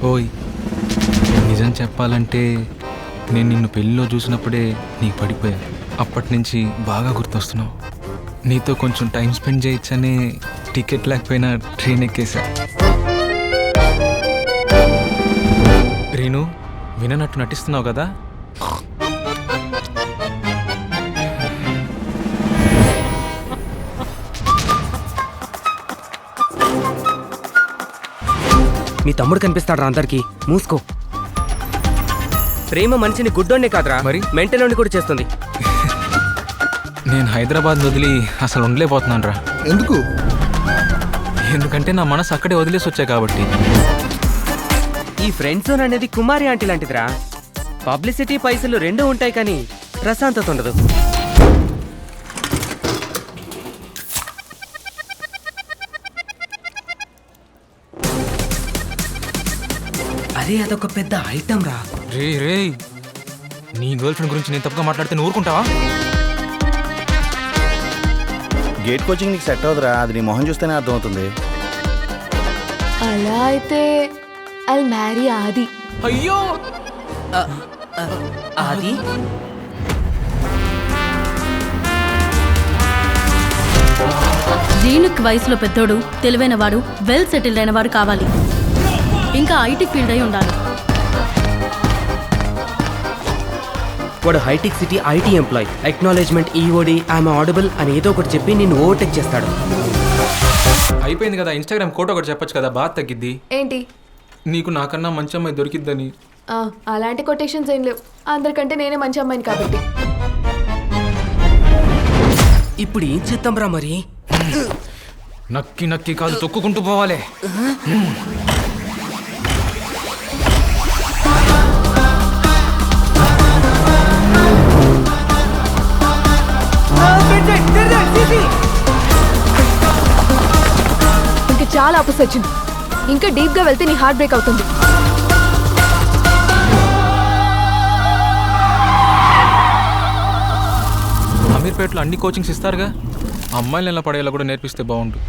ఓయ్, నిజం చెప్పాలంటే నేను నిన్ను పెళ్ళిలో చూసినప్పుడే నీకు పడిపోయా. అప్పటి నుంచి బాగా గుర్తొస్తున్నావు. నీతో కొంచెం టైం స్పెండ్ చేయొచ్చని టికెట్ లేకపోయినా ట్రైన్ ఎక్కేసా. రీను, విననట్టు నటిస్తున్నావు కదా. మీ తమ్ముడు కనిపిస్తాడు రా అందరికి. మూసుకో. ప్రేమ మనిషిని గుడ్డోనే కాదురా, మరి మెంటలోని కూడా చేస్తుంది. నేను హైదరాబాద్ వదిలి అసలు ఉండలేకపోతున్నాను రా. ఎందుకు? ఎందుకంటే నా మనసు అక్కడే వదిలేసి వచ్చా కాబట్టి. ఈ ఫ్రెండ్ జోన్ అనేది కుమారి ఆంటీ లాంటిదిరా. పబ్లిసిటీ పైసలు రెండూ ఉంటాయి కానీ ప్రశాంతత ఉండదు. అరే అదొక పెద్ద ఐటమ్ రా. రే రే, నీ గర్ల్ ఫ్రెండ్ గురించి నేను తప్పుగా మాట్లాడితే నువ్వు ఊరుకుంటావా? గేట్ కోచింగ్ నీకు సెట్ అవుతురా, అది నీ మొహం చూస్తేనే అర్థమవుతుంది. అలా అయితే ఐల్ మ్యారీ ఆది. అయ్యో, అది రీనుక్ వయసులో పెద్దోడు, తెలివైనవాడు, వెల్ సెటిల్డ్ అయిన వాడు కావాలి. ఇంకా ఐటీ ఫీల్డ్ అయి ఉండాలి. వాడు Hitec City IT employee. Acknowledgement EOD IM audible అని ఏదో ఒకటి చెప్పి నిన్ను ఓవర్టేక్ చేస్తాడు. అయిపోయింది కదా. ఇన్స్టాగ్రామ్ కోట ఒకటి చెప్పొచ్చు కదా, బాగా తగ్గిద్ది. ఏంటి? నీకు నాకన్నా మంచి అమ్మాయి దొరికిద్దని. అలాంటి కొటేషన్స్ ఏం లేవు. అందరికంటే నేనే మంచి అమ్మాయిని కాబట్టి. ఇప్పుడు ఏం చేద్దాం రా మరి? నక్కి నక్కి కాదు, తొక్కుకుంటూ పోవాలి. ఇంకా చాలా అప్పు వచ్చింది. ఇంకా డీప్ గా వెళ్తే నీ హార్ట్ బ్రేక్ అవుతుంది. అమీర్పేటలో అన్ని కోచింగ్స్ ఇస్తారుగా. అమ్మాయిలు ఎలా పడేలా కూడా నేర్పిస్తే బాగుంటుంది.